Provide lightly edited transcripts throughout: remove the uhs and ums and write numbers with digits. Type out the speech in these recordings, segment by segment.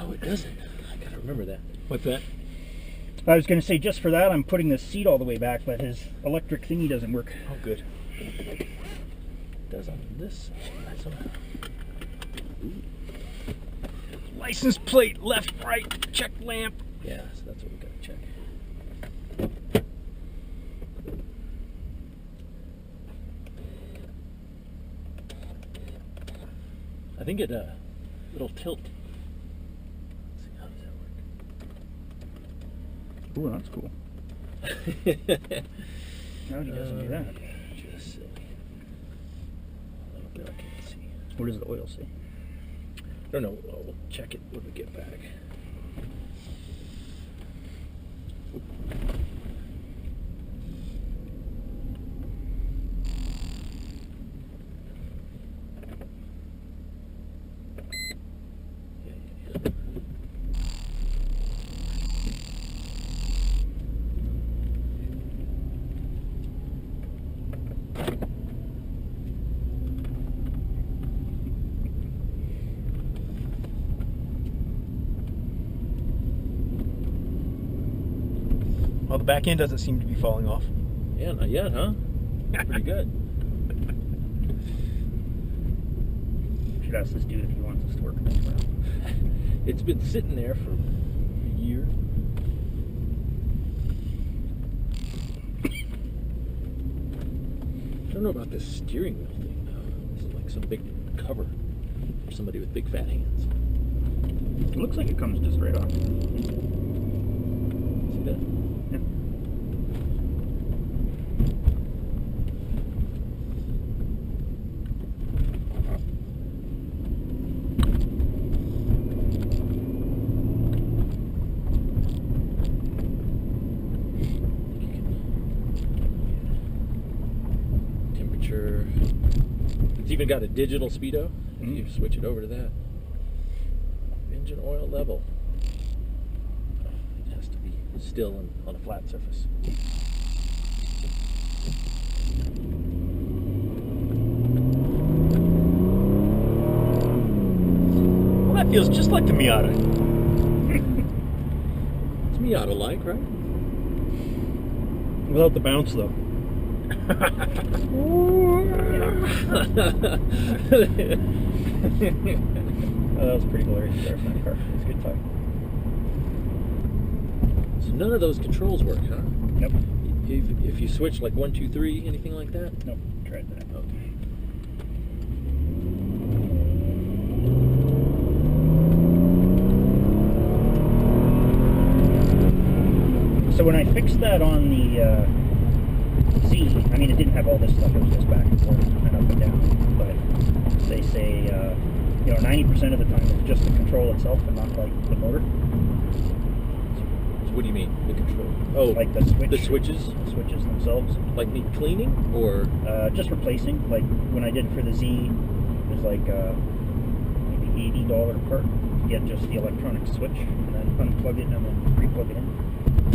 No, it doesn't. I gotta remember that. What's that? I was going to say, just for that, I'm putting the seat all the way back, but his electric thingy doesn't work. Oh, good. It does on this side. License plate, left, right, check lamp. Yeah, so that's what we gotta check. I think it'll tilt. Let's see, how does that work? Ooh, that's cool. How do you guys do that? Just silly. A little bit I can't see. What does the oil say? I don't know. We'll check it when we get back. Well, the back end doesn't seem to be falling off. Yeah, not yet, huh? Pretty good. Should ask this dude if he wants us to work this round. It's been sitting there for a year. I don't know about this steering wheel thing, though. This is like some big cover for somebody with big fat hands. It looks like it comes just right off. See that? Yeah. Temperature. It's even got a digital speedo. If you switch it over to that. Engine oil level. It has to be still on a flat surface. Well, that feels just like the Miata. It's Miata-like, right? Without the bounce, though. Oh, that was pretty glorious there from that car. It was a good time. So none of those controls work, huh? Nope. If you switch like 1, 2, 3, anything like that? Nope. Tried that. Okay. So when I fixed that on the Z, I mean, it didn't have all this stuff. It was just back and forth and up and down. But they say, 90% of the time it's just the control itself and not like the motor. So what do you mean, the control? Oh, Like the switch. the switches? The switches themselves. Like need cleaning, or? Just replacing. Like when I did for the Z, it was like maybe $80 part to get just the electronic switch and then unplug it and then re-plug it in.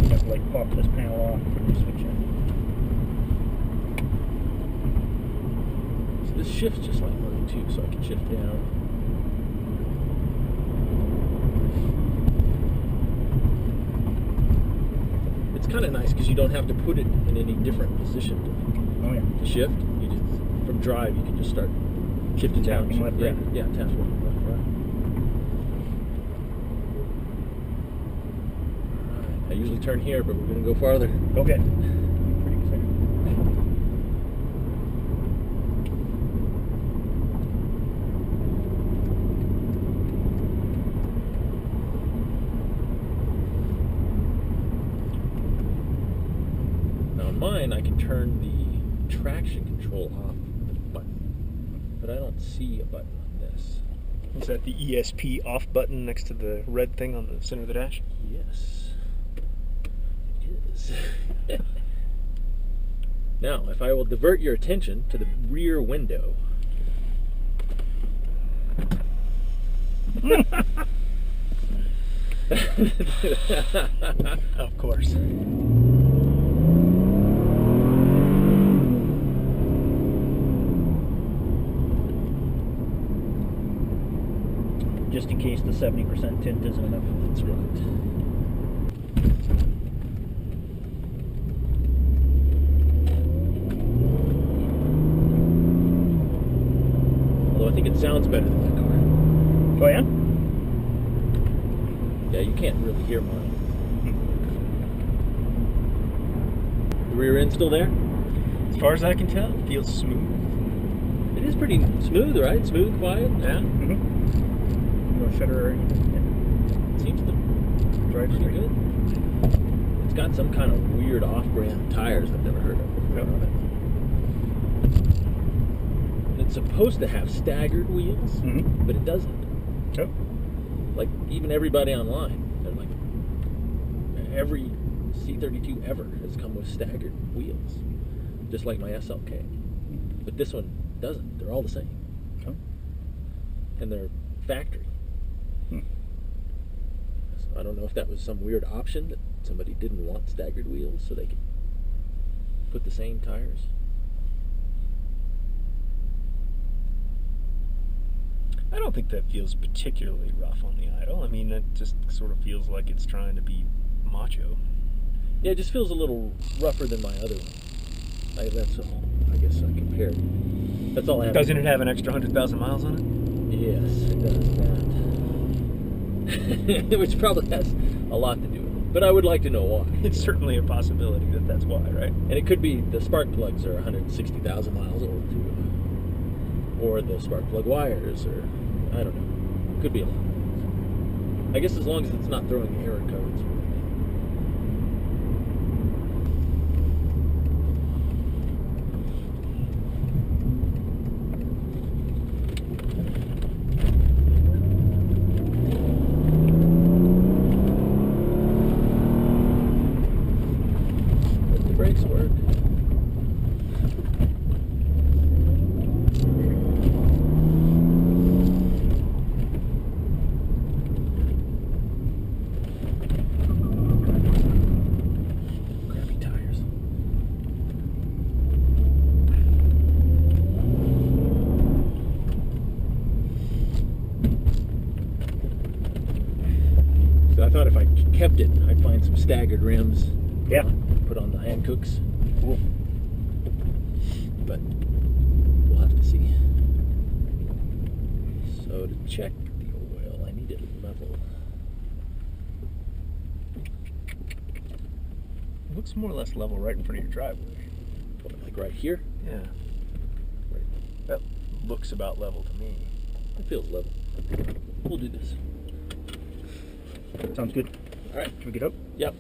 You have to like pop this panel off, put your switch in. So this shifts just like one and two, so I can shift down. It's kind of nice because you don't have to put it in any different position Oh yeah. to shift. You just, from drive, you can just start shifting down. Tapping left, yeah, right. yeah, tap left, right. I usually turn here, but we're going to go farther. Okay. Pretty excited. Now on mine, I can turn the traction control off with a button, but I don't see a button on this. Is that the ESP off button next to the red thing on the center of the dash? Yes, it is. Now, if I will divert your attention to the rear window. Of course. Just to in case the 70% tint isn't enough. That's right. Although I think it sounds better than my car. Oh yeah? Yeah, you can't really hear mine. The rear end still there? As far as I can tell, it feels smooth. It is pretty smooth, right? Smooth, quiet. Yeah. No shudder or anything. It seems to drive pretty good. It's got some kind of weird off-brand tires I've never heard of before on it. It's supposed to have staggered wheels, but it doesn't. Oh. Like, even everybody online, they're like, every C32 ever has come with staggered wheels, just like my SLK. But this one doesn't. They're all the same. Oh. And they're factory. So I don't know if that was some weird option that somebody didn't want staggered wheels so they could put the same tires. I don't think that feels particularly rough on the idle. I mean, it just sort of feels like it's trying to be macho. Yeah, it just feels a little rougher than my other one. That's all. I guess I compared. That's all I have. Doesn't it have an extra 100,000 miles on it? Yes, it does that. Which probably has a lot to do with it. But I would like to know why. It's certainly a possibility that that's why, right? And it could be the spark plugs are 160,000 miles old too. Or the spark plug wires, or I don't know. Could be a lot of things. I guess as long as it's not throwing error codes. Let the brakes work. I thought if I kept it, I'd find some staggered rims. Yeah. Put on the Hancooks. Cool. But we'll have to see. So to check the oil, I need it level. It looks more or less level right in front of your driveway. Like right here? Yeah. Right. That looks about level to me. It feels level. We'll do this. Sounds good. All right. Can we get up? Yep.